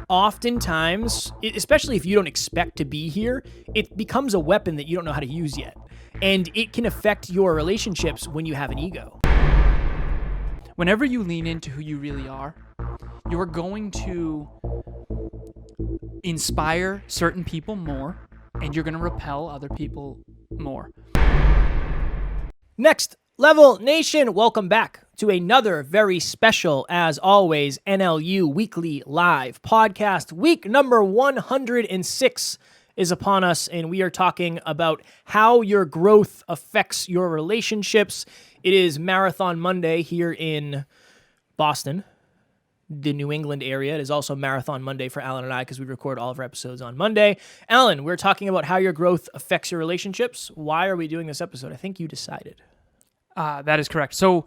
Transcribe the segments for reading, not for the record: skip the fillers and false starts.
oftentimes, especially if you don't expect to be here, it becomes a weapon that you don't know how to use yet. And it can affect your relationships when you have an ego. Whenever you lean into who you really are, you're going to inspire certain people more, and you're going to repel other people more. Next Level Nation, welcome back to another very special, as always, NLU Weekly Live podcast. Week number 106 is upon us, and we are talking about how your growth affects your relationships. It is Marathon Monday here in Boston, the New England area. It is also Marathon Monday for Alan and I because we record all of our episodes on Monday. Alan, we're talking about how your growth affects your relationships. Why are we doing this episode? I think you decided. That is correct. So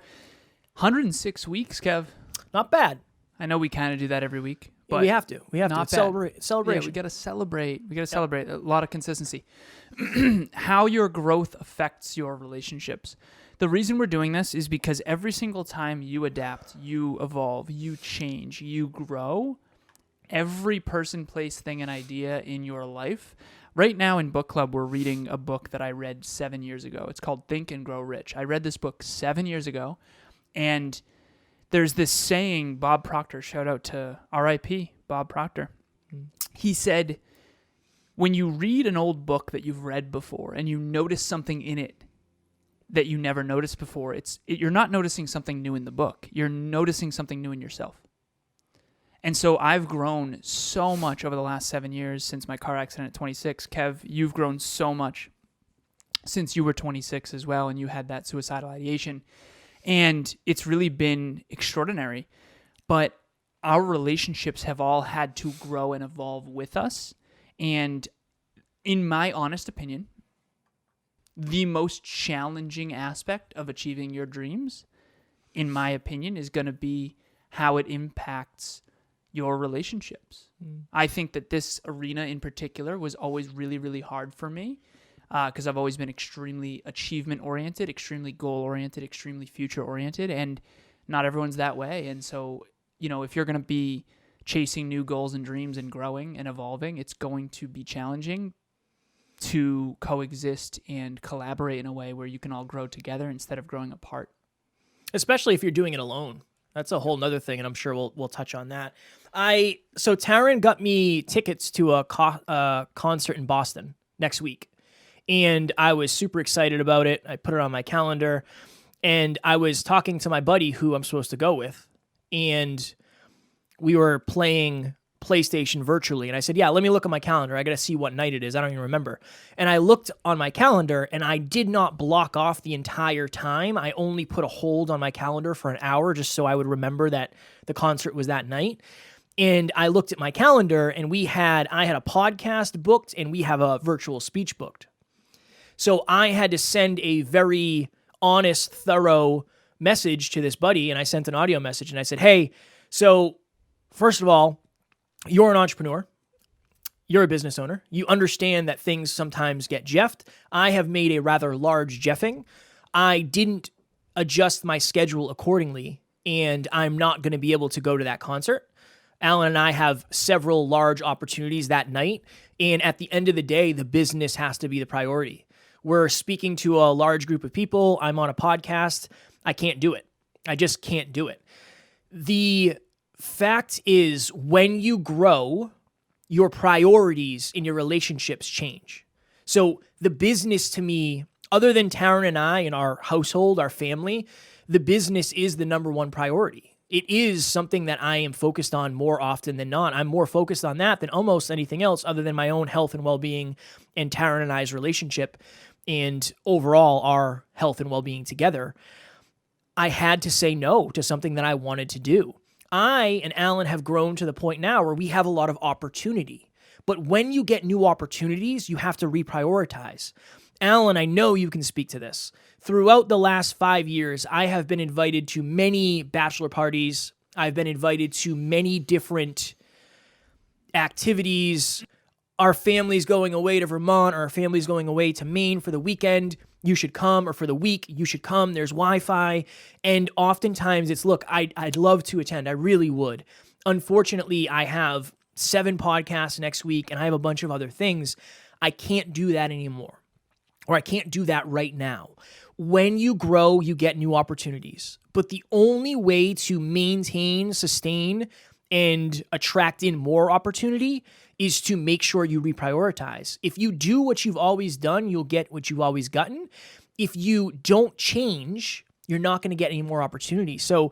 106 weeks, Kev. Not bad. I know we kind of do that every week. But we have to. We have to. It's celebration. Yeah, we got to celebrate. We got to celebrate. A lot of consistency. How your growth affects your relationships. The reason we're doing this is because every single time you adapt, you evolve, you change, you grow, every person, place, thing, and idea in your life. Right now in book club, we're reading a book that I read 7 years ago. It's called Think and Grow Rich. I read this book 7 years ago, and there's this saying, Bob Proctor, shout out to R.I.P. Bob Proctor. He said, when you read an old book that you've read before and you notice something in it that you never noticed before, you're not noticing something new in the book. You're noticing something new in yourself. And so I've grown so much over the last 7 years since my car accident at 26. Kev, you've grown so much since you were 26 as well, and you had that suicidal ideation. And it's really been extraordinary. But our relationships have all had to grow and evolve with us. And in my honest opinion, the most challenging aspect of achieving your dreams, in my opinion, is going to be how it impacts your relationships. I think that this arena in particular was always really, really hard for me because I've always been extremely achievement-oriented, extremely goal-oriented, extremely future-oriented, and not everyone's that way. And so, if you're going to be chasing new goals and dreams and growing and evolving, it's going to be challenging to coexist and collaborate in a way where you can all grow together instead of growing apart. Especially if you're doing it alone. That's a whole nother thing, and I'm sure we'll touch on that. So Taryn got me tickets to a concert in Boston next week, and I was super excited about it. I put it on my calendar, and I was talking to my buddy who I'm supposed to go with, and we were playing PlayStation virtually, and I said, yeah, let me look at my calendar. I got to see what night it is. I don't even remember. And I looked on my calendar, and I did not block off the entire time. I only put a hold on my calendar for an hour just so I would remember that the concert was that night. And I looked at my calendar, and I had a podcast booked, and we have a virtual speech booked. So I had to send a very honest, thorough message to this buddy, and I sent an audio message, and I said, hey, so first of all, you're an entrepreneur. You're a business owner. You understand that things sometimes get jeffed. I have made a rather large jeffing. I didn't adjust my schedule accordingly, and I'm not going to be able to go to that concert. Alan and I have several large opportunities that night, and at the end of the day, the business has to be the priority. We're speaking to a large group of people. I'm on a podcast. I can't do it. I just can't do it. The fact is, when you grow, your priorities in your relationships change. So the business, to me, other than Taryn and I and our household, our family, the business is the number one priority. It is something that I am focused on more often than not. I'm more focused on that than almost anything else other than my own health and well-being and Taryn and I's relationship and overall our health and well-being together. I had to say no to something that I wanted to do. I and Alan have grown to the point now where we have a lot of opportunity. But when you get new opportunities, you have to reprioritize. Alan, I know you can speak to this. Throughout the last 5 years, I have been invited to many bachelor parties. I've been invited to many different activities. Our family's going away to Vermont, or our family's going away to Maine for the weekend. You should come, or for the week, you should come. There's Wi-Fi. And oftentimes it's, look, I'd love to attend. I really would. Unfortunately, I have 7 podcasts next week and I have a bunch of other things. I can't do that anymore, or I can't do that right now. When you grow, you get new opportunities. But the only way to maintain, sustain, and attract in more opportunity is to make sure you reprioritize. If you do what you've always done, you'll get what you've always gotten. If you don't change, you're not going to get any more opportunity. So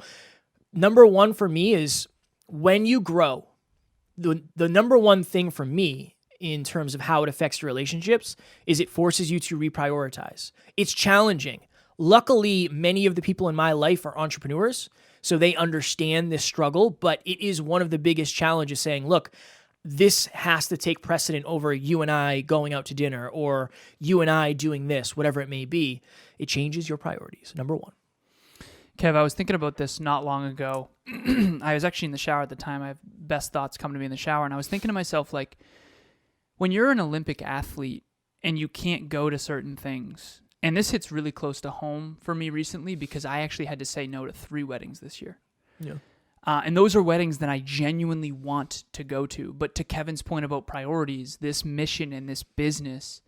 number one for me is when you grow, the number one thing for me in terms of how it affects your relationships is it forces you to reprioritize. It's challenging. Luckily, many of the people in my life are entrepreneurs, so they understand this struggle, but it is one of the biggest challenges saying, look, this has to take precedent over you and I going out to dinner or you and I doing this, whatever it may be. It changes your priorities, number one. Kev, I was thinking about this not long ago. I was actually in the shower at the time. I have best thoughts come to me in the shower. And I was thinking to myself, like, when you're an Olympic athlete and you can't go to certain things, and this hits really close to home for me recently because I actually had to say no to 3 weddings this year. Yeah. And those are weddings that I genuinely want to go to. But to Kevin's point about priorities, this mission and this business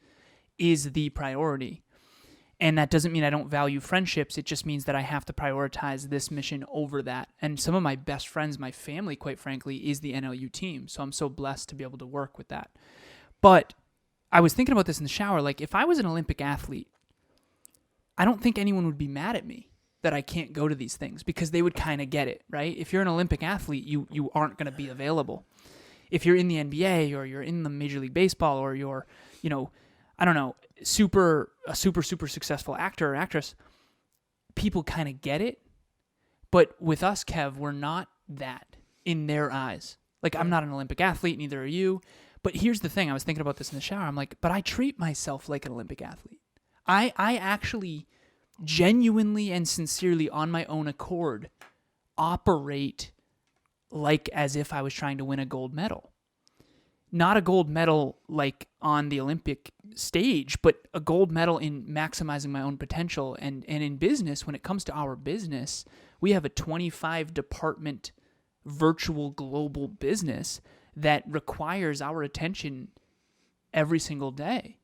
is the priority. And that doesn't mean I don't value friendships. It just means that I have to prioritize this mission over that. And some of my best friends, my family, quite frankly, is the NLU team. So I'm so blessed to be able to work with that. But I was thinking about this in the shower. Like, if I was an Olympic athlete, I don't think anyone would be mad at me that I can't go to these things because they would kind of get it, right? If you're an Olympic athlete, you aren't going to be available. If you're in the NBA or you're in the Major League Baseball or you're, I don't know, a super successful actor or actress, people kind of get it. But with us, Kev, we're not that in their eyes. Like, I'm not an Olympic athlete, neither are you. But here's the thing. I was thinking about this in the shower. I'm like, but I treat myself like an Olympic athlete. I actually genuinely and sincerely on my own accord operate like as if I was trying to win a gold medal. Not a gold medal like on the Olympic stage, but a gold medal in maximizing my own potential. And in business, when it comes to our business, we have a 25 department virtual global business that requires our attention every single day.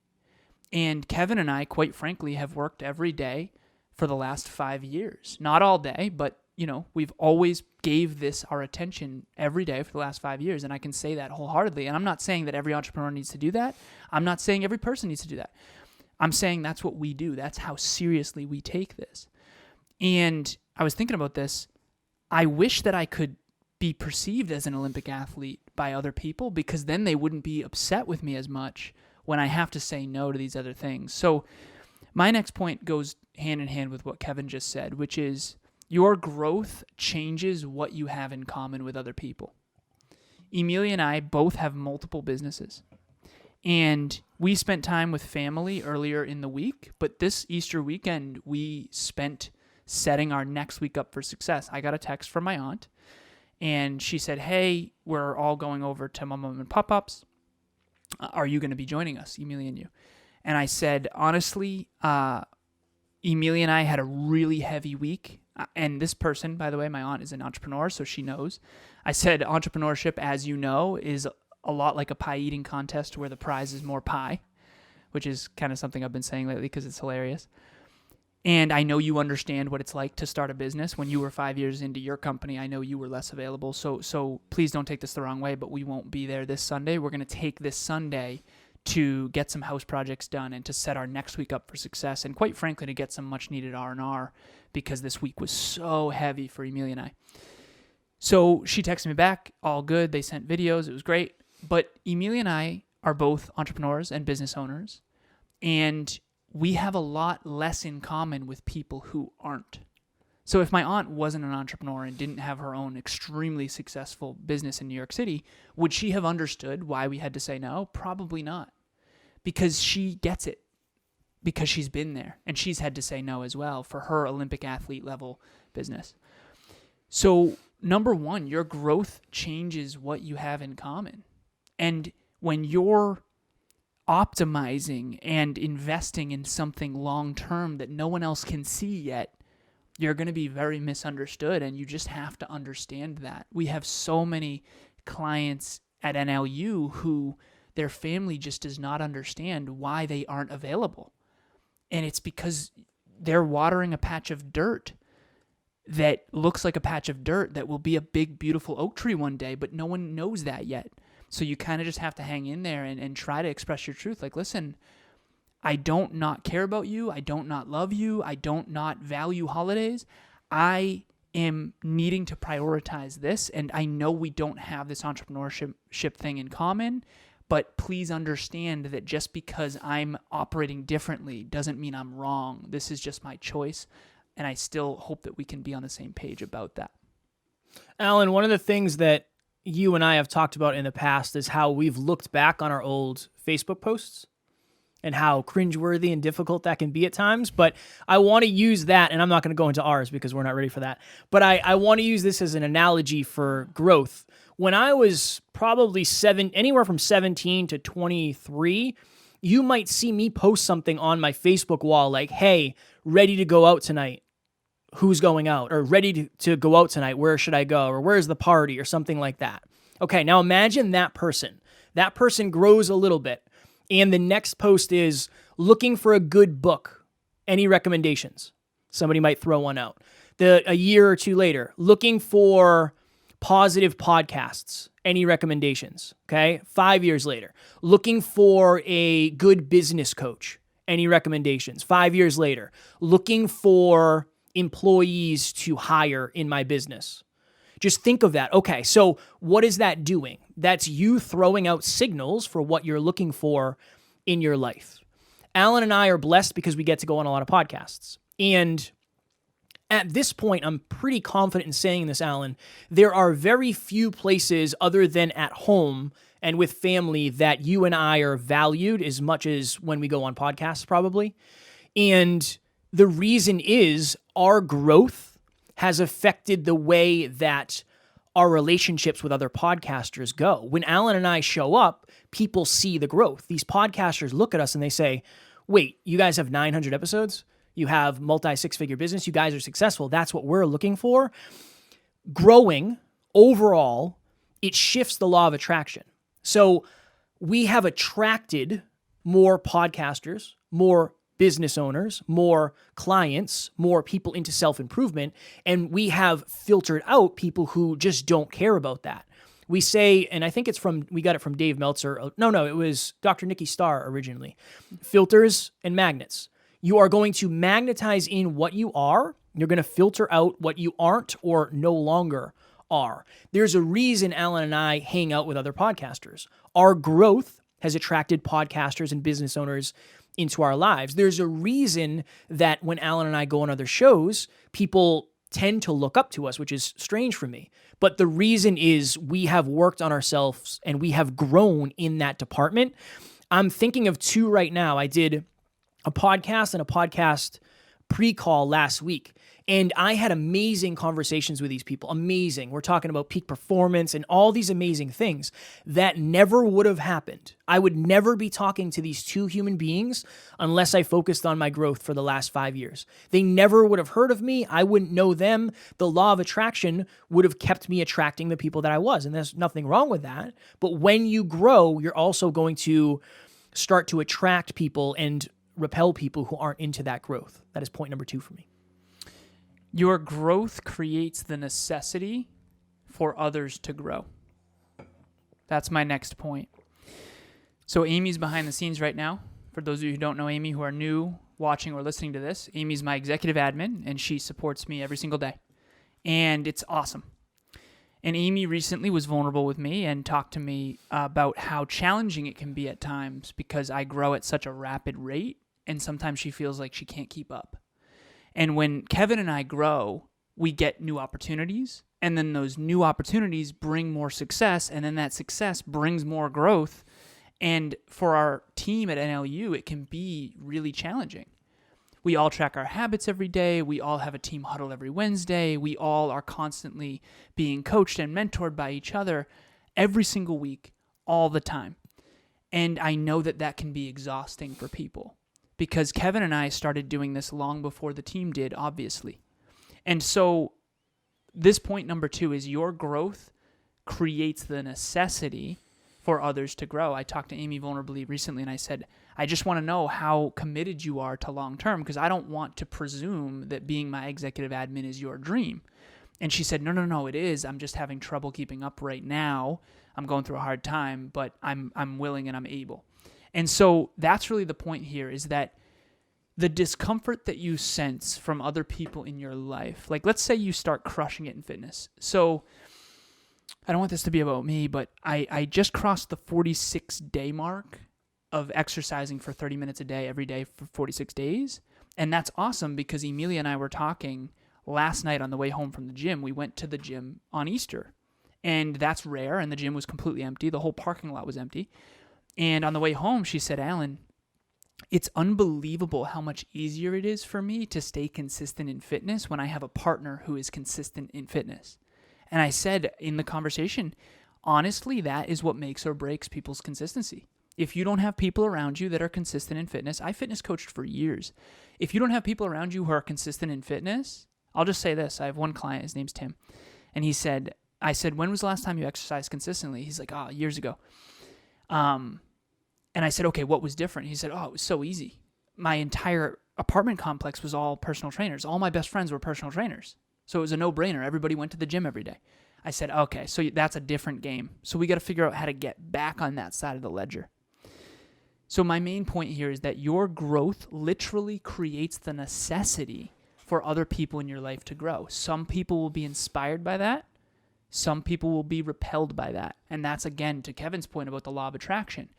And Kevin and I, quite frankly, have worked every day for the last 5 years. Not all day, but we've always gave this our attention every day for the last 5 years. And I can say that wholeheartedly. And I'm not saying that every entrepreneur needs to do that. I'm not saying every person needs to do that. I'm saying that's what we do. That's how seriously we take this. And I was thinking about this. I wish that I could be perceived as an Olympic athlete by other people because then they wouldn't be upset with me as much when I have to say no to these other things. So my next point goes hand in hand with what Kevin just said, which is your growth changes what you have in common with other people. Emilia and I both have multiple businesses, and we spent time with family earlier in the week, but this Easter weekend, we spent setting our next week up for success. I got a text from my aunt, and she said, hey, we're all going over to my mom and pop-ups. Are you going to be joining us, Emilia and you? And I said, honestly, Emilia and I had a really heavy week. And this person, by the way, my aunt is an entrepreneur, so she knows. I said entrepreneurship, as you know, is a lot like a pie eating contest where the prize is more pie, which is kind of something I've been saying lately because it's hilarious. And I know you understand what it's like to start a business. When you were 5 years into your company, I know you were less available. So please don't take this the wrong way, but we won't be there this Sunday. We're going to take this Sunday to get some house projects done and to set our next week up for success. And quite frankly, to get some much needed R&R because this week was so heavy for Emilia and I. So she texted me back, all good. They sent videos. It was great. But Emilia and I are both entrepreneurs and business owners. And we have a lot less in common with people who aren't. So if my aunt wasn't an entrepreneur and didn't have her own extremely successful business in New York City, would she have understood why we had to say no? Probably not. Because she gets it. Because she's been there. And she's had to say no as well for her Olympic athlete level business. So number one, your growth changes what you have in common. And when you're optimizing and investing in something long-term that no one else can see yet, you're going to be very misunderstood, and you just have to understand that. We have so many clients at NLU who their family just does not understand why they aren't available. And it's because they're watering a patch of dirt that looks like a patch of dirt that will be a big, beautiful oak tree one day, but no one knows that yet. So you kind of just have to hang in there and try to express your truth. Like, listen, I don't not care about you. I don't not love you. I don't not value holidays. I am needing to prioritize this, and I know we don't have this entrepreneurship thing in common, but please understand that just because I'm operating differently doesn't mean I'm wrong. This is just my choice, and I still hope that we can be on the same page about that. Alan, one of the things that you and I have talked about in the past is how we've looked back on our old Facebook posts and how cringeworthy and difficult that can be at times. But I want to use that, and I'm not going to go into ours because we're not ready for that. But I want to use this as an analogy for growth. When I was probably anywhere from 17 to 23, you might see me post something on my Facebook wall like, hey, ready to go out tonight. Who's going out? Or ready to go out tonight. Where should I go? Or where's the party? Or something like that. Okay, now imagine that person. That person grows a little bit. And the next post is looking for a good book. Any recommendations? Somebody might throw one out. A year or two later, looking for positive podcasts. Any recommendations? Okay. 5 years later, looking for a good business coach. Any recommendations? 5 years later, looking for employees to hire in my business. Just think of that. Okay, so what is that doing? That's you throwing out signals for what you're looking for in your life. Alan and I are blessed because we get to go on a lot of podcasts. And at this point, I'm pretty confident in saying this, Alan, there are very few places other than at home and with family that you and I are valued as much as when we go on podcasts, probably. And the reason is our growth has affected the way that our relationships with other podcasters go. When Alan and I show up, people see the growth. These podcasters look at us and they say, wait, you guys have 900 episodes? You have multi-six-figure business? You guys are successful. That's what we're looking for. Growing overall, it shifts the law of attraction. So we have attracted more podcasters, more business owners, more clients, more people into self-improvement, and we have filtered out people who just don't care about that. We say, and I think we got it from Dave Meltzer. No, it was Dr. Nikki Starr originally. Filters and magnets. You are going to magnetize in what you are. You're going to filter out what you aren't or no longer are. There's a reason Alan and I hang out with other podcasters. Our growth has attracted podcasters and business owners into our lives. There's a reason that when Alan and I go on other shows, people tend to look up to us, which is strange for me. But the reason is we have worked on ourselves and we have grown in that department. I'm thinking of two right now. I did a podcast and a podcast pre-call last week. And I had amazing conversations with these people. Amazing. We're talking about peak performance and all these amazing things that never would have happened. I would never be talking to these two human beings unless I focused on my growth for the last 5 years. They never would have heard of me. I wouldn't know them. The law of attraction would have kept me attracting the people that I was. And there's nothing wrong with that. But when you grow, you're also going to start to attract people and repel people who aren't into that growth. That is point number 2 for me. Your growth creates the necessity for others to grow. That's my next point. So Amy's behind the scenes right now. For those of you who don't know Amy, who are new watching or listening to this, Amy's my executive admin, and she supports me every single day. And it's awesome. And Amy recently was vulnerable with me and talked to me about how challenging it can be at times because I grow at such a rapid rate, and sometimes she feels like she can't keep up. And when Kevin and I grow, we get new opportunities, and then those new opportunities bring more success, and then that success brings more growth. And for our team at NLU, it can be really challenging. We all track our habits every day. We all have a team huddle every Wednesday. We all are constantly being coached and mentored by each other every single week, all the time. And I know that that can be exhausting for people. Because Kevin and I started doing this long before the team did, obviously. And so this point number 2 is your growth creates the necessity for others to grow. I talked to Amy vulnerably recently, and I said, I just want to know how committed you are to long-term, because I don't want to presume that being my executive admin is your dream. And she said, no, it is. I'm just having trouble keeping up right now. I'm going through a hard time, but I'm willing and I'm able. And so that's really the point here, is that the discomfort that you sense from other people in your life, like let's say you start crushing it in fitness. So I don't want this to be about me, but I just crossed the 46-day mark of exercising for 30 minutes a day every day for 46 days. And that's awesome, because Emilia and I were talking last night on the way home from the gym. We went to the gym on Easter, and that's rare, and the gym was completely empty. The whole parking lot was empty. And on the way home, she said, Alan, it's unbelievable how much easier it is for me to stay consistent in fitness when I have a partner who is consistent in fitness. And I said in the conversation, honestly, that is what makes or breaks people's consistency. If you don't have people around you that are consistent in fitness, I fitness coached for years. If you don't have people around you who are consistent in fitness, I'll just say this. I have one client, his name's Tim, and I said, when was the last time you exercised consistently? He's like, years ago. And I said, okay, what was different? He said, it was so easy. My entire apartment complex was all personal trainers. All my best friends were personal trainers. So it was a no-brainer. Everybody went to the gym every day. I said, okay, so that's a different game. So we got to figure out how to get back on that side of the ledger. So my main point here is that your growth literally creates the necessity for other people in your life to grow. Some people will be inspired by that. Some people will be repelled by that. And that's, again, to Kevin's point about the law of attraction.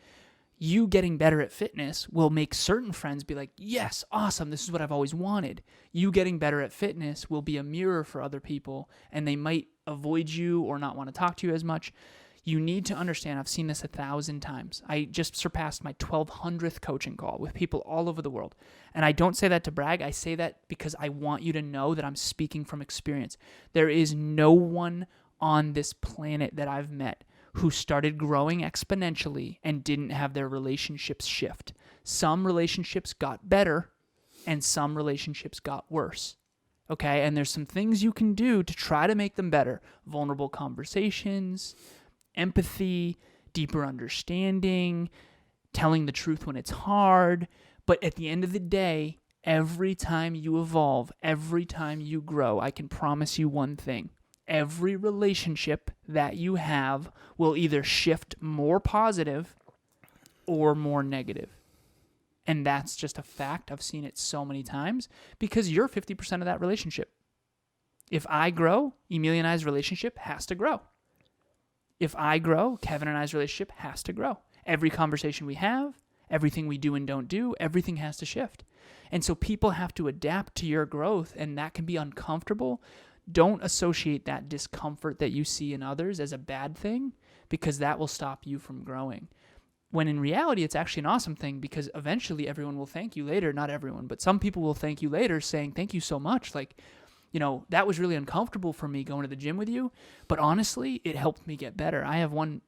You getting better at fitness will make certain friends be like, yes, awesome, this is what I've always wanted. You getting better at fitness will be a mirror for other people, and they might avoid you or not want to talk to you as much. You need to understand, I've seen this 1,000 times. I just surpassed my 1,200th coaching call with people all over the world. And I don't say that to brag. I say that because I want you to know that I'm speaking from experience. There is no one on this planet that I've met who started growing exponentially and didn't have their relationships shift. Some relationships got better and some relationships got worse. Okay? And there's some things you can do to try to make them better. Vulnerable conversations, empathy, deeper understanding, telling the truth when it's hard. But at the end of the day, every time you evolve, every time you grow, I can promise you one thing. Every relationship that you have will either shift more positive or more negative. And that's just a fact. I've seen it so many times because you're 50% of that relationship. If I grow, Emilia and I's relationship has to grow. If I grow, Kevin and I's relationship has to grow. Every conversation we have, everything we do and don't do, everything has to shift. And so people have to adapt to your growth, and that can be uncomfortable. Don't associate that discomfort that you see in others as a bad thing, because that will stop you from growing. When in reality, it's actually an awesome thing, because eventually everyone will thank you later. Not everyone, but some people will thank you later saying, thank you so much. Like, that was really uncomfortable for me going to the gym with you, but honestly, it helped me get better. I have one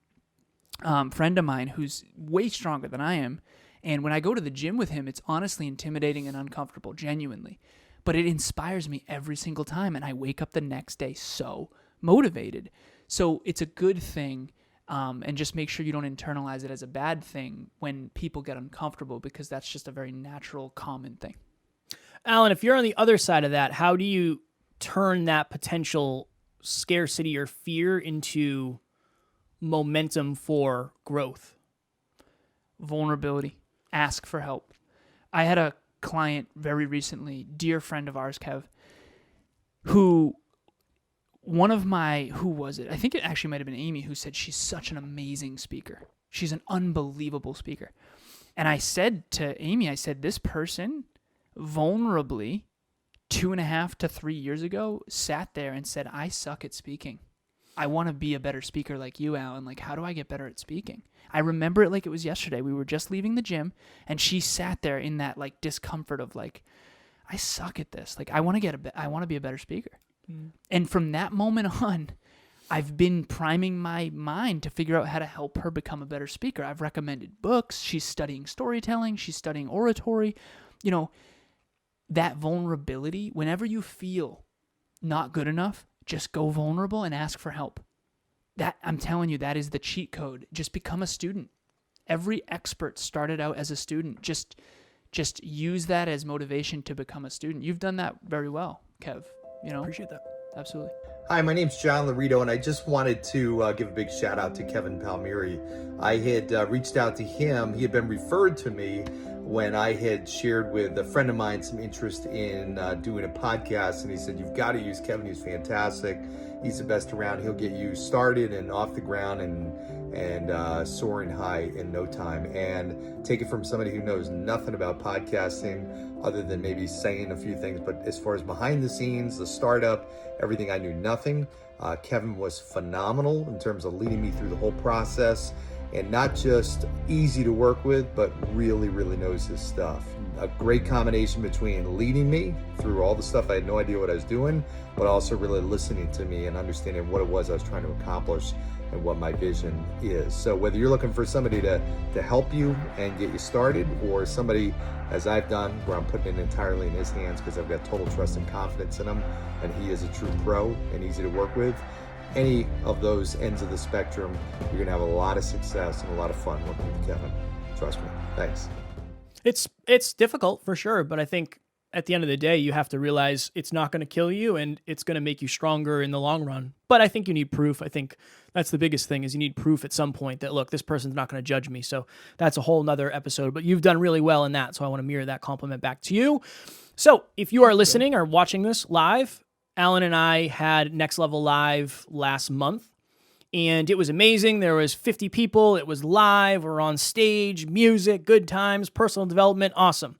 friend of mine who's way stronger than I am, and when I go to the gym with him, it's honestly intimidating and uncomfortable, genuinely. But it inspires me every single time, and I wake up the next day so motivated. So it's a good thing, and just make sure you don't internalize it as a bad thing when people get uncomfortable, because that's just a very natural, common thing. Alan, if you're on the other side of that, how do you turn that potential scarcity or fear into momentum for growth? Vulnerability. Ask for help. I had a client very recently, dear friend of ours, Kev, who was it? I think it actually might have been Amy, who said she's such an amazing speaker. She's an unbelievable speaker. And I said to Amy, this person vulnerably 2.5 to 3 years ago sat there and said, I suck at speaking. I want to be a better speaker like you, Alan. Like, how do I get better at speaking? I remember it like it was yesterday. We were just leaving the gym, and she sat there in that like discomfort of like, I suck at this. Like, I want to be a better speaker. Mm. And from that moment on, I've been priming my mind to figure out how to help her become a better speaker. I've recommended books. She's studying storytelling. She's studying oratory. That vulnerability, whenever you feel not good enough, just go vulnerable and ask for help. that, I'm telling you, that is the cheat code. Just become a student. Every expert started out as a student. Just use that as motivation to become a student. You've done that very well, Kev. Appreciate that. Absolutely. Hi, my name's John Laurito, and I just wanted to give a big shout out to Kevin Palmieri. I had reached out to him. He had been referred to me when I had shared with a friend of mine some interest in doing a podcast, and he said, "You've got to use Kevin. He's fantastic. He's the best around. He'll get you started and off the ground and soaring high in no time." And take it from somebody who knows nothing about podcasting other than maybe saying a few things, but as far as behind the scenes, the startup, everything, I knew nothing. Kevin was phenomenal in terms of leading me through the whole process, and not just easy to work with, but really, really knows his stuff. A great combination between leading me through all the stuff I had no idea what I was doing, but also really listening to me and understanding what it was I was trying to accomplish and what my vision is. So whether you're looking for somebody to help you and get you started, or somebody, as I've done, where I'm putting it entirely in his hands because I've got total trust and confidence in him, and he is a true pro and easy to work with, any of those ends of the spectrum, you're going to have a lot of success and a lot of fun working with Kevin. Trust me. Thanks. It's difficult for sure, but I think at the end of the day, you have to realize it's not going to kill you and it's going to make you stronger in the long run. But I think you need proof. I think that's the biggest thing, is you need proof at some point that, look, this person's not going to judge me. So that's a whole nother episode, but you've done really well in that. So I want to mirror that compliment back to you. So if you are listening or watching this live, Alan and I had Next Level Live last month, and it was amazing. There was 50 people. It was live. We're on stage, music, good times, personal development. Awesome.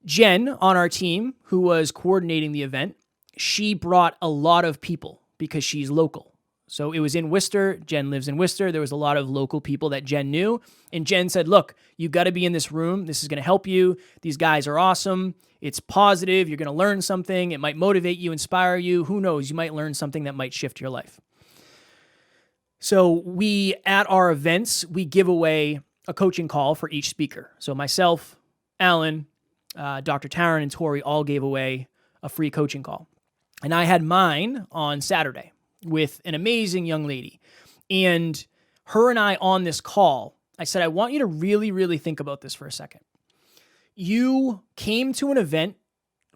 Jen on our team, who was coordinating the event, she brought a lot of people because she's local. So it was in Worcester. Jen lives in Worcester. There was a lot of local people that Jen knew. And Jen said, look, you got to be in this room. This is going to help you. These guys are awesome. It's positive. You're going to learn something. It might motivate you, inspire you. Who knows? You might learn something that might shift your life. So at our events, we give away a coaching call for each speaker. So myself, Alan, Dr. Taryn, and Tori all gave away a free coaching call. And I had mine on Saturday with an amazing young lady. And her and I on this call, I said, I want you to really, really think about this for a second. You came to an event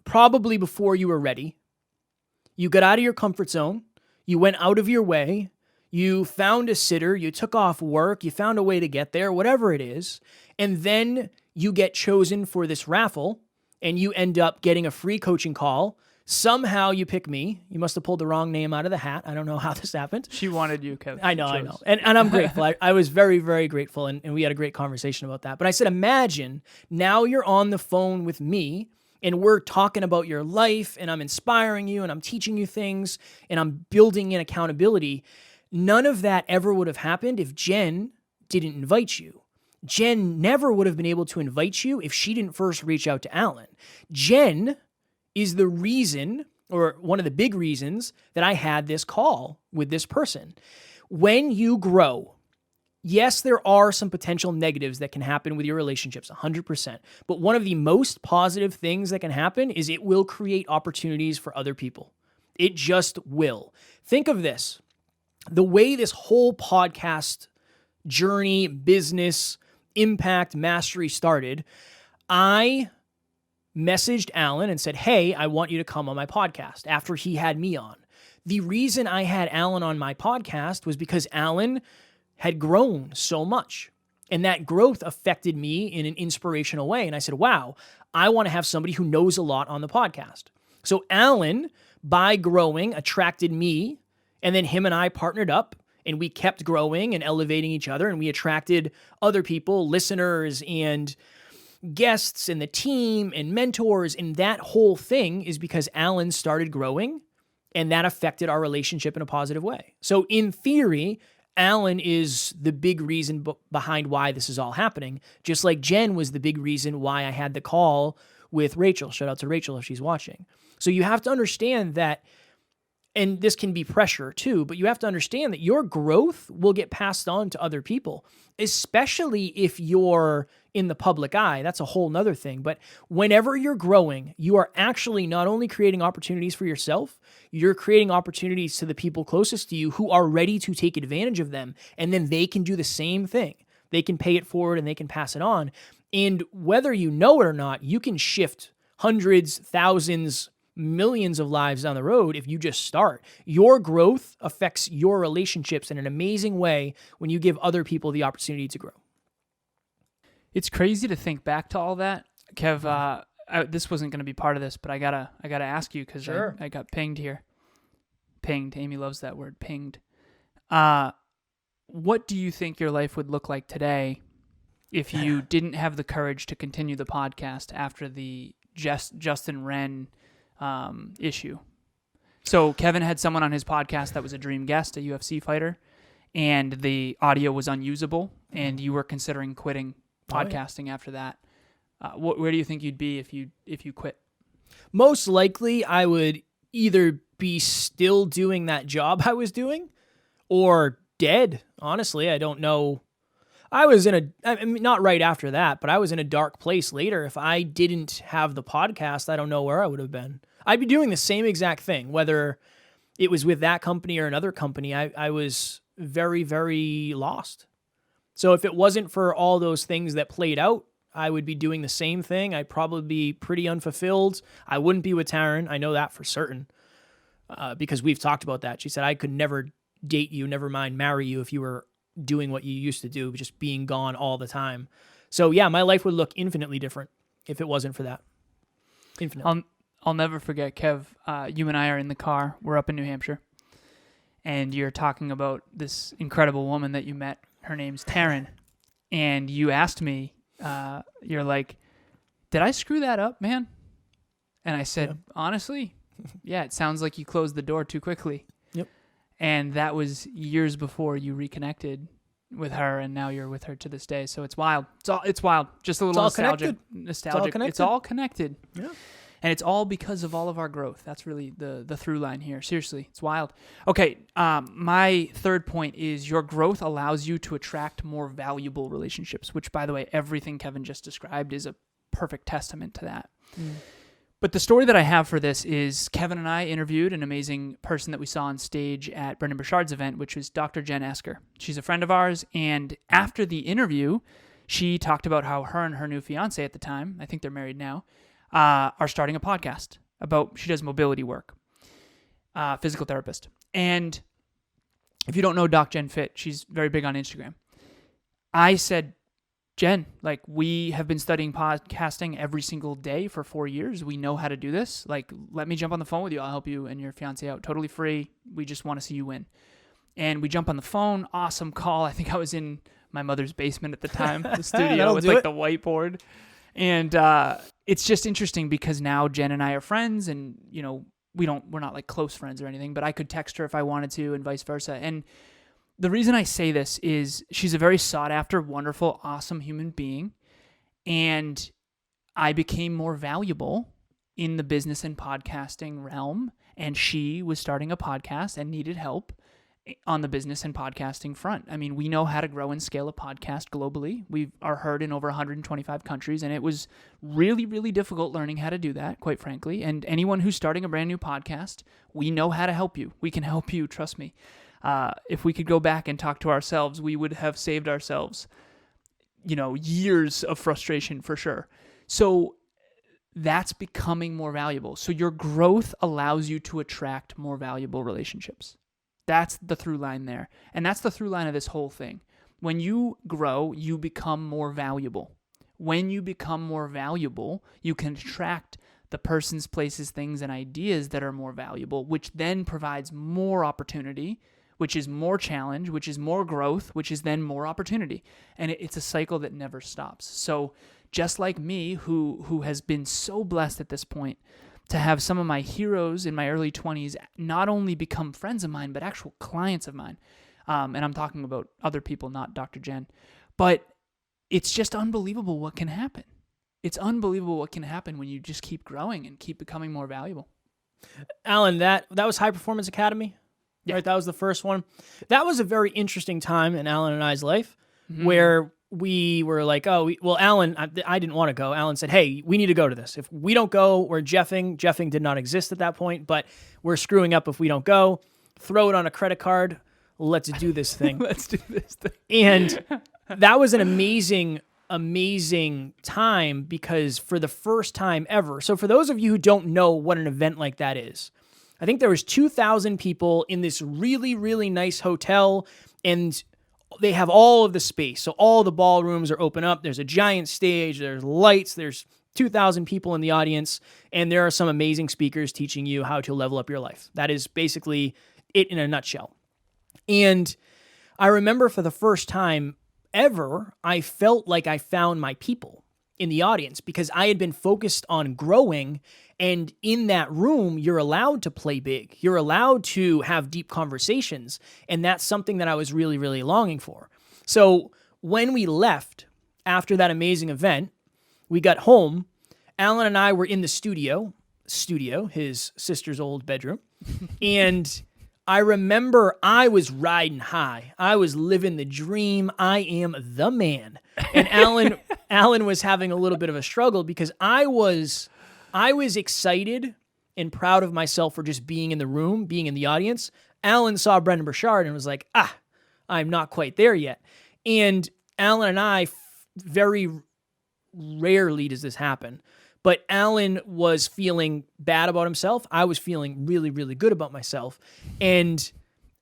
probably before you were ready. You got out of your comfort zone. You went out of your way. You found a sitter. You took off work. You found a way to get there, whatever it is. And then you get chosen for this raffle and you end up getting a free coaching call. Somehow you pick me. You must have pulled the wrong name out of the hat. I don't know how this happened. She wanted you, Kevin. I know. And I'm grateful. I was very, very grateful. And we had a great conversation about that. But I said, imagine now you're on the phone with me and we're talking about your life and I'm inspiring you and I'm teaching you things and I'm building in accountability. None of that ever would have happened if Jen didn't invite you. Jen never would have been able to invite you if she didn't first reach out to Alan. Jen is the reason, or one of the big reasons, that I had this call with this person. When you grow, yes, there are some potential negatives that can happen with your relationships, 100%. But one of the most positive things that can happen is it will create opportunities for other people. It just will. Think of this. The way this whole podcast journey, business, impact, mastery started, I messaged Alan and said, hey, I want you to come on my podcast after he had me on. The reason I had Alan on my podcast was because Alan had grown so much. And that growth affected me in an inspirational way. And I said, wow, I want to have somebody who knows a lot on the podcast. So Alan, by growing, attracted me. And then him and I partnered up and we kept growing and elevating each other. And we attracted other people, listeners and guests and the team and mentors. And that whole thing is because Alan started growing and that affected our relationship in a positive way. So in theory, Alan is the big reason behind why this is all happening. Just like Jen was the big reason why I had the call with Rachel. Shout out to Rachel if she's watching. So you have to understand that and this can be pressure too, but you have to understand that your growth will get passed on to other people, especially if you're in the public eye. That's a whole nother thing. But whenever you're growing, you are actually not only creating opportunities for yourself, you're creating opportunities to the people closest to you who are ready to take advantage of them. And then they can do the same thing. They can pay it forward and they can pass it on. And whether you know it or not, you can shift hundreds, thousands, millions of lives down the road if you just start. Your growth affects your relationships in an amazing way when you give other people the opportunity to grow. It's crazy to think back to all that. Kev, this wasn't going to be part of this, but I gotta ask you because Sure. I got pinged here. Pinged. Amy loves that word, pinged. What do you think your life would look like today if you didn't have the courage to continue the podcast after the Justin Wren issue? So Kevin had someone on his podcast that was a dream guest, a UFC fighter, and the audio was unusable, and you were considering quitting podcasting after that. Where do you think you'd be if you quit? Most likely, I would either be still doing that job I was doing or dead. Honestly, I don't know. I mean, not right after that, but I was in a dark place later. If I didn't have the podcast, I don't know where I would have been. I'd be doing the same exact thing, whether it was with that company or another company. I was very, very lost. So if it wasn't for all those things that played out, I would be doing the same thing. I'd probably be pretty unfulfilled. I wouldn't be with Taryn. I know that for certain because we've talked about that. She said, I could never date you, never mind marry you if you were doing what you used to do, just being gone all the time. So yeah, my life would look infinitely different if it wasn't for that. Infinitely. I'll never forget, Kev, you and I are in the car. We're up in New Hampshire. And you're talking about this incredible woman that you met. Her name's Taryn. And you asked me, you're like, did I screw that up, man? And I said, honestly, yeah, it sounds like you closed the door too quickly. Yep. And that was years before you reconnected with her, and now you're with her to this day. So it's wild. It's wild. Just a little nostalgic. It's all connected. Yeah. And it's all because of all of our growth. That's really the through line here. Seriously, it's wild. Okay, my third point is your growth allows you to attract more valuable relationships, which, by the way, everything Kevin just described is a perfect testament to that. But the story that I have for this is Kevin and I interviewed an amazing person that we saw on stage at Brendan Burchard's event, which was Dr. Jen Esker. She's a friend of ours, and after the interview, she talked about how her and her new fiance at the time, I think they're married now, are starting a podcast about, she does mobility work, physical therapist. And if you don't know Doc Jen Fit, she's very big on Instagram. I said, Jen, like, we have been studying podcasting every single day for 4 years. We know how to do this. Like, let me jump on the phone with you. I'll help you and your fiance out. Totally free. We just want to see you win. And we jump on the phone. Awesome call. I think I was in my mother's basement at the time, the studio with like the whiteboard. And it's just interesting because now Jen and I are friends, and you know, we're not like close friends or anything, but I could text her if I wanted to and vice versa. And the reason I say this is she's a very sought after, wonderful, awesome human being. And I became more valuable in the business and podcasting realm. And she was starting a podcast and needed help on the business and podcasting front. I mean, we know how to grow and scale a podcast globally. We are heard in over 125 countries, and it was really, really difficult learning how to do that, quite frankly. And anyone who's starting a brand new podcast, we know how to help you. We can help you, trust me. If we could go back and talk to ourselves, we would have saved ourselves, years of frustration for sure. So that's becoming more valuable. So your growth allows you to attract more valuable relationships. That's the through line there. And that's the through line of this whole thing. When you grow, you become more valuable. When you become more valuable, you can attract the persons, places, things, and ideas that are more valuable, which then provides more opportunity, which is more challenge, which is more growth, which is then more opportunity. And it's a cycle that never stops. So just like me, who has been so blessed at this point to have some of my heroes in my early 20s not only become friends of mine, but actual clients of mine. And I'm talking about other people, not Dr. Jen. But it's just unbelievable what can happen. It's unbelievable what can happen when you just keep growing and keep becoming more valuable. Alan, that was High Performance Academy. Yeah. Right, that was the first one. That was a very interesting time in Alan and I's life where we were like, Alan, I didn't want to go. Alan said, hey, we need to go to this. If we don't go, we're jeffing. Jeffing did not exist at that point, but we're screwing up if we don't go. Throw it on a credit card. Let's do this thing. Let's do this thing. And that was an amazing time because for the first time ever, so for those of you who don't know what an event like that is, I think there was 2,000 people in this really, really nice hotel, and they have all of the space. So all the ballrooms are open up. There's a giant stage. There's lights. There's 2,000 people in the audience, and there are some amazing speakers teaching you how to level up your life. That is basically it in a nutshell. And I remember for the first time ever, I felt like I found my people in the audience because I had been focused on growing. And in that room, you're allowed to play big. You're allowed to have deep conversations. And that's something that I was really, really longing for. So when we left after that amazing event, we got home. Alan and I were in the studio, his sister's old bedroom. And I remember I was riding high. I was living the dream. I am the man. And Alan was having a little bit of a struggle because I was excited and proud of myself for just being in the room, being in the audience. Alan saw Brendan Burchard and was like, I'm not quite there yet. And Alan and I, very rarely does this happen, but Alan was feeling bad about himself. I was feeling really, really good about myself. And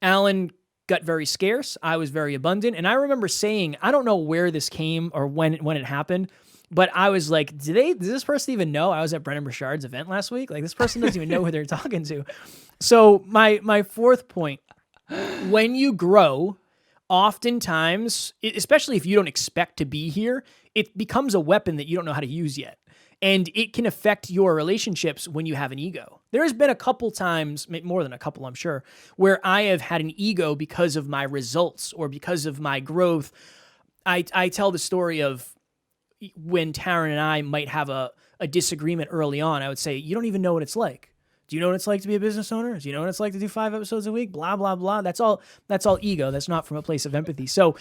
Alan got very scarce. I was very abundant. And I remember saying, I don't know where this came or when it happened, but I was like, does this person even know I was at Brendan Burchard's event last week? Like, this person doesn't even know who they're talking to. So my fourth point, when you grow, oftentimes, especially if you don't expect to be here, it becomes a weapon that you don't know how to use yet. And it can affect your relationships when you have an ego. There's been a couple times, more than a couple, I'm sure, where I have had an ego because of my results or because of my growth. I tell the story of when Taryn and I might have a disagreement early on. I would say, you don't even know what it's like. Do you know what it's like to be a business owner? Do you know what it's like to do 5 episodes a week? Blah, blah, blah. That's all ego. That's not from a place of empathy. So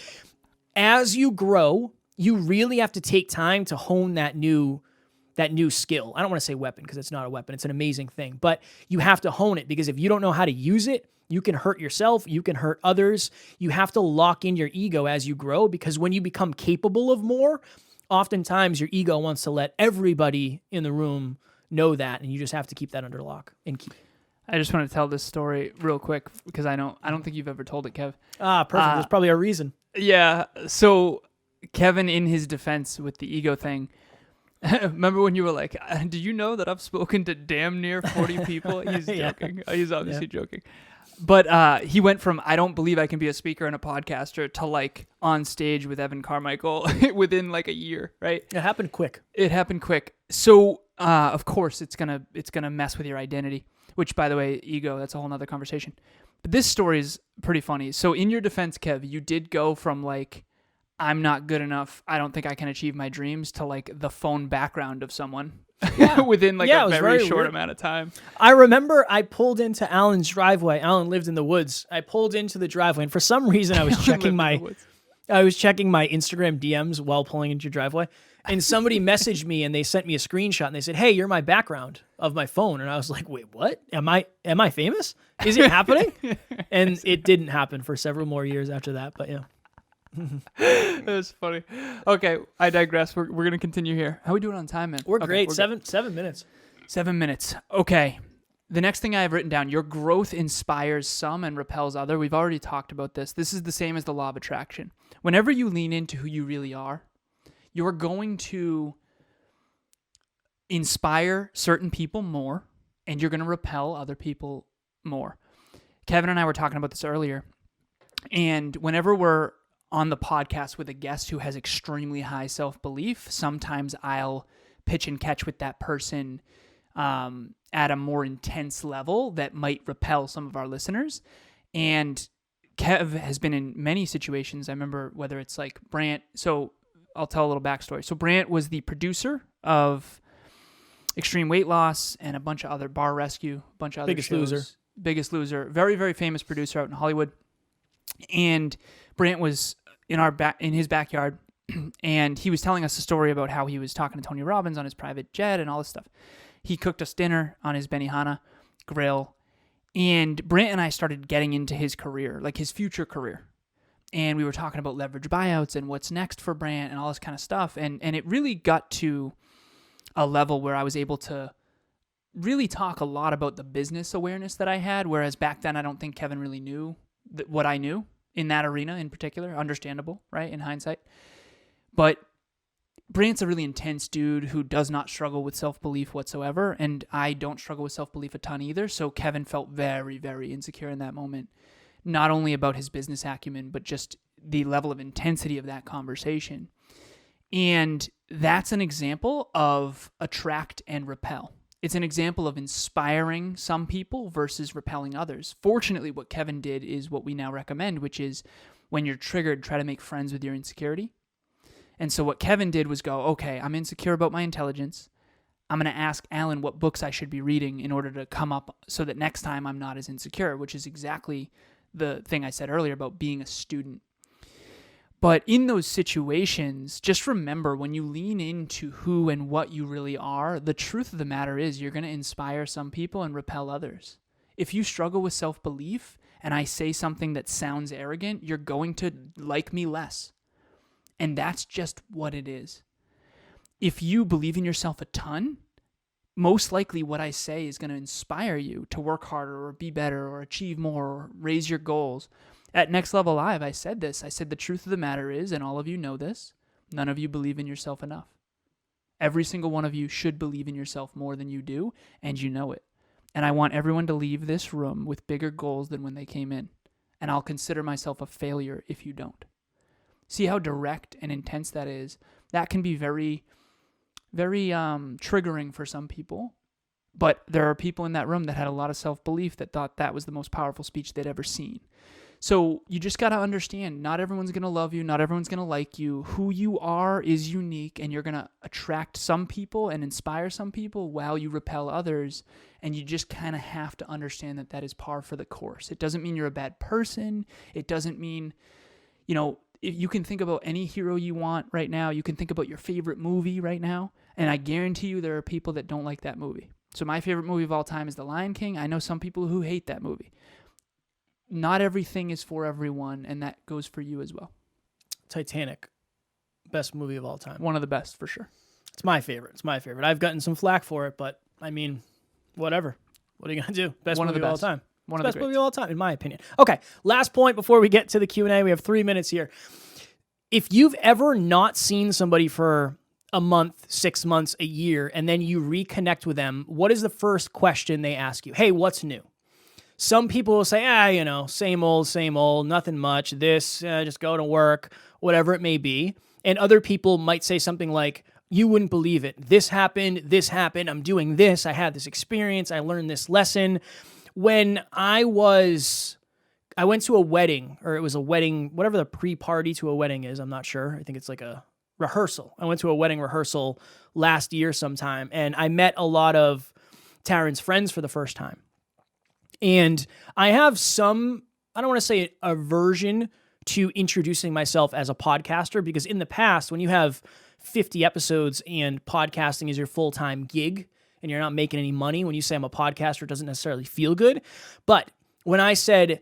as you grow, you really have to take time to hone that new skill. I don't want to say weapon because it's not a weapon. It's an amazing thing, but you have to hone it because if you don't know how to use it, you can hurt yourself. You can hurt others. You have to lock in your ego as you grow because when you become capable of more, oftentimes your ego wants to let everybody in the room know that, and you just have to keep that under lock and key. I just want to tell this story real quick because I don't think you've ever told it, Kev. Perfect. There's probably a reason. Yeah. So Kevin, in his defense with the ego thing, remember when you were like, do you know that I've spoken to damn near 40 people? He's joking. He's obviously joking. But he went from, I don't believe I can be a speaker and a podcaster to like on stage with Evan Carmichael within like a year, right? It happened quick. So, of course, it's gonna mess with your identity, which, by the way, ego, that's a whole nother conversation. But this story is pretty funny. So in your defense, Kev, you did go from like, I'm not good enough, I don't think I can achieve my dreams, to like the phone background of someone within like a very short amount of time. I remember I pulled into Alan's driveway. Alan lived in the woods. I pulled into the driveway, and for some reason I was checking my Instagram DMs while pulling into your driveway, and somebody messaged me and they sent me a screenshot and they said, hey, you're my background of my phone. And I was like, wait, what? Am I famous? Is it happening? And it didn't happen for several more years after that, but yeah. That was funny. Okay, I digress. We're going to continue here. How are we doing on time, man? We're great. We're 7 minutes. 7 minutes. Okay. The next thing I have written down, your growth inspires some and repels other. We've already talked about this. This is the same as the law of attraction. Whenever you lean into who you really are, you're going to inspire certain people more, and you're going to repel other people more. Kevin and I were talking about this earlier, and whenever we're on the podcast with a guest who has extremely high self-belief, sometimes I'll pitch and catch with that person at a more intense level that might repel some of our listeners. And Kev has been in many situations. I remember whether it's like Brant. So I'll tell a little backstory. So Brant was the producer of Extreme Weight Loss and a bunch of other Bar Rescue, a bunch of other Biggest shows. Loser. Biggest Loser. Very, very famous producer out in Hollywood. And Brant was in his backyard, and he was telling us a story about how he was talking to Tony Robbins on his private jet and all this stuff. He cooked us dinner on his Benihana grill, and Brant and I started getting into his career, like his future career. And we were talking about leverage buyouts and what's next for Brant and all this kind of stuff. And it really got to a level where I was able to really talk a lot about the business awareness that I had, whereas back then I don't think Kevin really knew what I knew in that arena in particular. Understandable, right, in hindsight. But Brant's a really intense dude who does not struggle with self-belief whatsoever, and I don't struggle with self-belief a ton either, so Kevin felt very, very insecure in that moment, not only about his business acumen, but just the level of intensity of that conversation. And that's an example of attract and repel. It's an example of inspiring some people versus repelling others. Fortunately, what Kevin did is what we now recommend, which is when you're triggered, try to make friends with your insecurity. And so what Kevin did was go, okay, I'm insecure about my intelligence. I'm going to ask Alan what books I should be reading in order to come up so that next time I'm not as insecure, which is exactly the thing I said earlier about being a student. But in those situations, just remember when you lean into who and what you really are, the truth of the matter is you're going to inspire some people and repel others. If you struggle with self-belief and I say something that sounds arrogant, you're going to like me less. And that's just what it is. If you believe in yourself a ton, most likely what I say is going to inspire you to work harder or be better or achieve more or raise your goals. At Next Level Live, I said this. I said the truth of the matter is, and all of you know this, none of you believe in yourself enough. Every single one of you should believe in yourself more than you do, and you know it. And I want everyone to leave this room with bigger goals than when they came in. And I'll consider myself a failure if you don't. See how direct and intense that is? That can be very, very triggering for some people. But there are people in that room that had a lot of self-belief that thought that was the most powerful speech they'd ever seen. So you just got to understand, not everyone's going to love you. Not everyone's going to like you. Who you are is unique, and you're going to attract some people and inspire some people while you repel others. And you just kind of have to understand that that is par for the course. It doesn't mean you're a bad person. It doesn't mean, if you can think about any hero you want right now. You can think about your favorite movie right now. And I guarantee you there are people that don't like that movie. So my favorite movie of all time is The Lion King. I know some people who hate that movie. Not everything is for everyone, and that goes for you as well. Titanic, best movie of all time. One of the best, for sure. It's my favorite. I've gotten some flack for it, but I mean, whatever. What are you going to do? Best movie of all time. Best movie of all time, in my opinion. Okay, last point before we get to the Q&A. We have 3 minutes here. If you've ever not seen somebody for a month, 6 months, a year, and then you reconnect with them, what is the first question they ask you? Hey, what's new? Some people will say, same old, nothing much, just go to work, whatever it may be. And other people might say something like, you wouldn't believe it. This happened, I'm doing this, I had this experience, I learned this lesson. When I went to a wedding, or it was a wedding, whatever the pre-party to a wedding is, I'm not sure. I think it's like a rehearsal. I went to a wedding rehearsal last year sometime, and I met a lot of Taryn's friends for the first time. And I have some, I don't want to say aversion to introducing myself as a podcaster, because in the past, when you have 50 episodes and podcasting is your full-time gig and you're not making any money, when you say I'm a podcaster, it doesn't necessarily feel good. But when I said,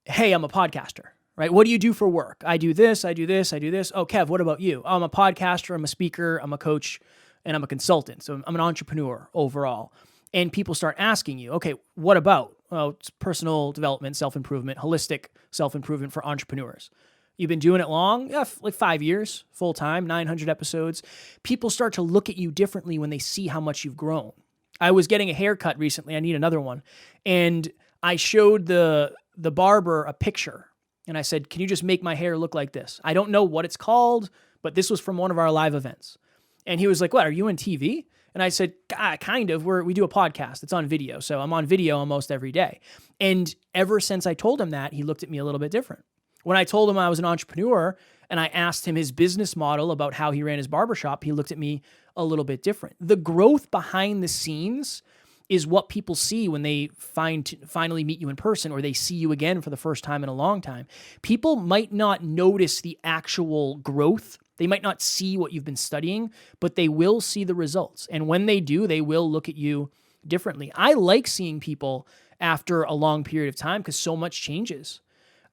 hey, I'm a podcaster, right? What do you do for work? I do this. Oh, Kev, what about you? Oh, I'm a podcaster, I'm a speaker, I'm a coach, and I'm a consultant. So I'm an entrepreneur overall. And people start asking you, okay, what about? Oh, it's personal development, self-improvement, holistic self-improvement for entrepreneurs. You've been doing it long? Yeah, like 5 years, full-time, 900 episodes. People start to look at you differently when they see how much you've grown. I was getting a haircut recently. I need another one. And I showed the barber a picture. And I said, can you just make my hair look like this? I don't know what it's called, but this was from one of our live events. And he was like, what, are you in TV? And I said, kind of. We do a podcast. It's on video. So I'm on video almost every day. And ever since I told him that, he looked at me a little bit different. When I told him I was an entrepreneur and I asked him his business model about how he ran his barbershop, he looked at me a little bit different. The growth behind the scenes is what people see when they finally meet you in person, or they see you again for the first time in a long time. People might not notice the actual growth. They might not see what you've been studying, but they will see the results. And when they do, they will look at you differently. I like seeing people after a long period of time because so much changes.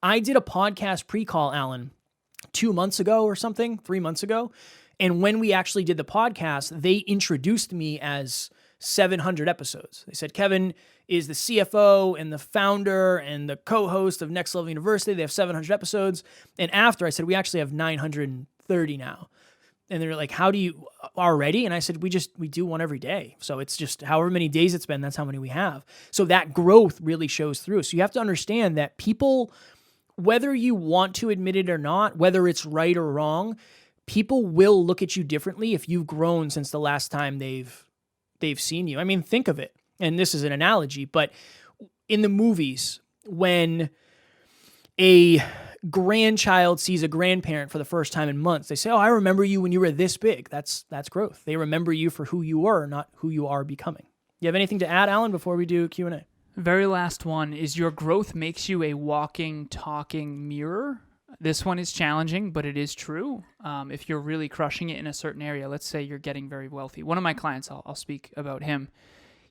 I did a podcast pre-call, Alan, 2 months ago or something, 3 months ago. And when we actually did the podcast, they introduced me as 700 episodes. They said, Kevin is the CFO and the founder and the co-host of Next Level University. They have 700 episodes. And after, I said, we actually have 930 now. And they're like, how do you already? And I said, we do one every day. So it's just however many days it's been, that's how many we have. So that growth really shows through. So you have to understand that people, whether you want to admit it or not, whether it's right or wrong, people will look at you differently if you've grown since the last time they've seen you. I mean, think of it. And this is an analogy, but in the movies, when a grandchild sees a grandparent for the first time in months, they say, oh, I remember you when you were this big. That's growth. They remember you for who you were, not who you are becoming. You have anything to add, Alan, before we do Q&A? Very last one is your growth makes you a walking, talking mirror. This one is challenging, but it is true. If you're really crushing it in a certain area, let's say you're getting very wealthy. One of my clients, I'll speak about him.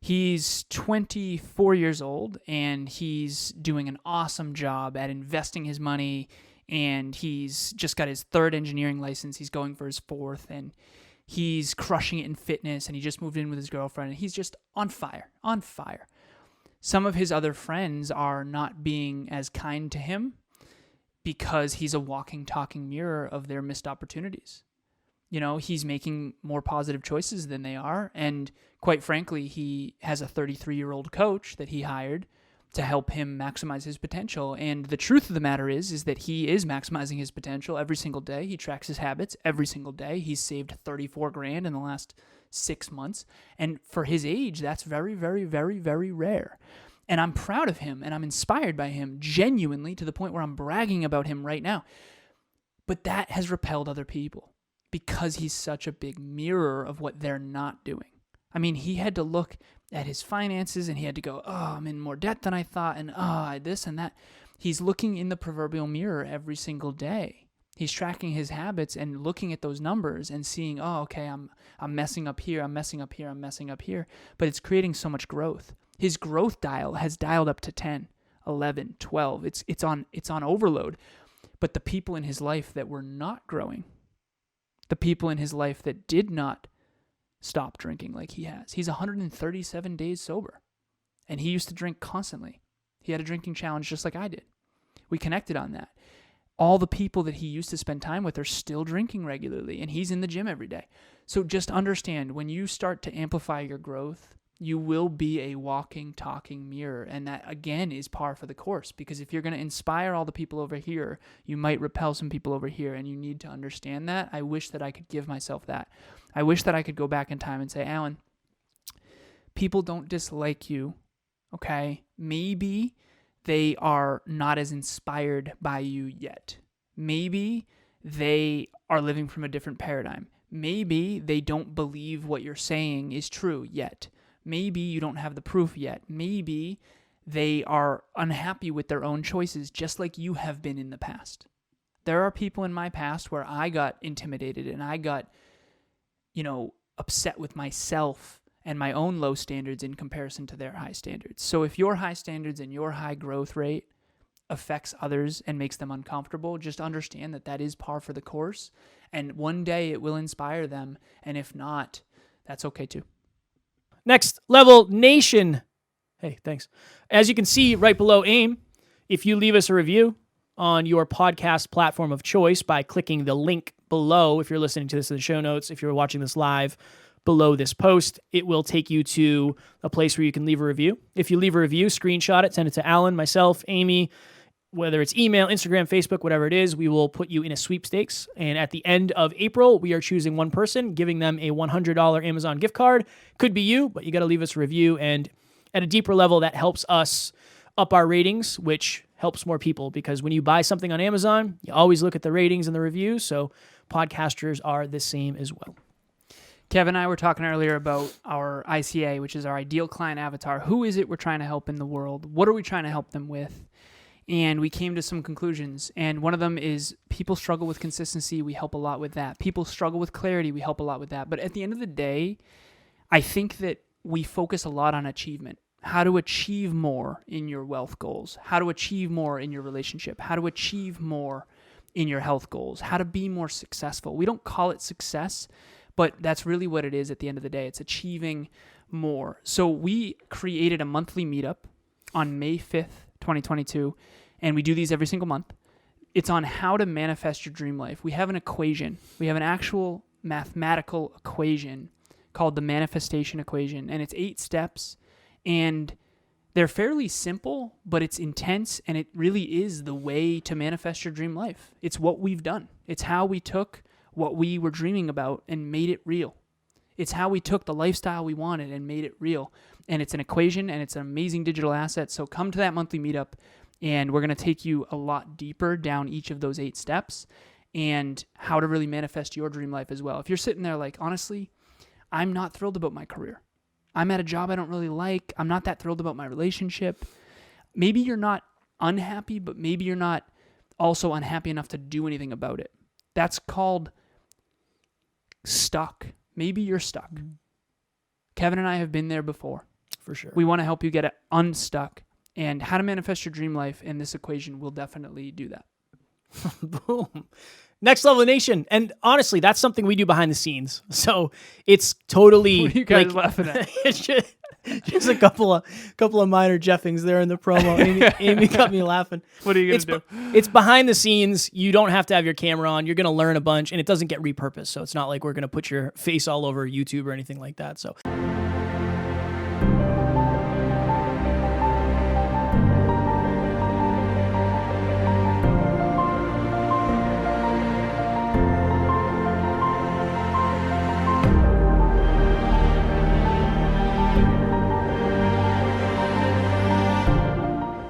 He's 24 years old, and he's doing an awesome job at investing his money, and he's just got his 3rd engineering license. He's going for his 4th, and he's crushing it in fitness, and he just moved in with his girlfriend, and he's just on fire. Some of his other friends are not being as kind to him because he's a walking, talking mirror of their missed opportunities. You know, he's making more positive choices than they are. And quite frankly, he has a 33-year-old coach that he hired to help him maximize his potential. And the truth of the matter is that he is maximizing his potential every single day. He tracks his habits every single day. He's saved $34,000 in the last 6 months. And for his age, that's very, very, very, very rare. And I'm proud of him, and I'm inspired by him genuinely to the point where I'm bragging about him right now. But that has repelled other people because he's such a big mirror of what they're not doing. I mean, he had to look at his finances, and he had to go, oh, I'm in more debt than I thought, and this and that. He's looking in the proverbial mirror every single day. He's tracking his habits and looking at those numbers and seeing, oh, okay, I'm messing up here, I'm messing up here, I'm messing up here. But it's creating so much growth. His growth dial has dialed up to 10, 11, 12. It's on overload. But the people in his life that were not growing, the people in his life that did not stop drinking like he has. He's 137 days sober. And he used to drink constantly. He had a drinking challenge just like I did. We connected on that. All the people that he used to spend time with are still drinking regularly, and he's in the gym every day. So just understand, when you start to amplify your growth, you will be a walking, talking mirror. And that, again, is par for the course. Because if you're going to inspire all the people over here, you might repel some people over here. And you need to understand that. I wish that I could give myself that. I wish that I could go back in time and say, Alan, people don't dislike you, okay? Maybe they are not as inspired by you yet. Maybe they are living from a different paradigm. Maybe they don't believe what you're saying is true yet. Maybe you don't have the proof yet. Maybe they are unhappy with their own choices, just like you have been in the past. There are people in my past where I got intimidated and I got, upset with myself and my own low standards in comparison to their high standards. So if your high standards and your high growth rate affects others and makes them uncomfortable, just understand that that is par for the course. And one day it will inspire them. And if not, that's okay too. Next Level Nation. Hey, thanks. As you can see right below AIM, if you leave us a review on your podcast platform of choice by clicking the link below, if you're listening to this in the show notes, if you're watching this live below this post, it will take you to a place where you can leave a review. If you leave a review, screenshot it, send it to Alan, myself, Amy, whether it's email, Instagram, Facebook, whatever it is, we will put you in a sweepstakes. And at the end of April, we are choosing one person, giving them a $100 Amazon gift card. Could be you, but you got to leave us a review. And at a deeper level, that helps us up our ratings, which helps more people, because when you buy something on Amazon, you always look at the ratings and the reviews. So podcasters are the same as well. Kevin and I were talking earlier about our ICA, which is our ideal client avatar. Who is it we're trying to help in the world? What are we trying to help them with? And we came to some conclusions. And one of them is people struggle with consistency. We help a lot with that. People struggle with clarity. We help a lot with that. But at the end of the day, I think that we focus a lot on achievement. How to achieve more in your wealth goals. How to achieve more in your relationship. How to achieve more in your health goals. How to be more successful. We don't call it success, but that's really what it is at the end of the day. It's achieving more. So we created a monthly meetup on May 5th, 2022, and we do these every single month. It's on how to manifest your dream life. We have an equation. We have an actual mathematical equation called the manifestation equation, and it's 8 steps, and they're fairly simple, but it's intense, and it really is the way to manifest your dream life. It's what we've done. It's how we took what we were dreaming about and made it real. It's how we took the lifestyle we wanted and made it real. And it's an equation, and it's an amazing digital asset. So come to that monthly meetup, and we're going to take you a lot deeper down each of those 8 steps and how to really manifest your dream life as well. If you're sitting there like, honestly, I'm not thrilled about my career. I'm at a job I don't really like. I'm not that thrilled about my relationship. Maybe you're not unhappy, but maybe you're not also unhappy enough to do anything about it. That's called stuck. Maybe you're stuck. Kevin and I have been there before. For sure. We want to help you get unstuck, and how to manifest your dream life in this equation will definitely do that. Boom. Next Level Nation. And honestly, that's something we do behind the scenes. So it's totally... What are you guys laughing at? It's just a couple of minor jeffings there in the promo. Amy got me laughing. What are you going to do? It's behind the scenes. You don't have to have your camera on. You're going to learn a bunch, and it doesn't get repurposed. So it's not like we're going to put your face all over YouTube or anything like that. So...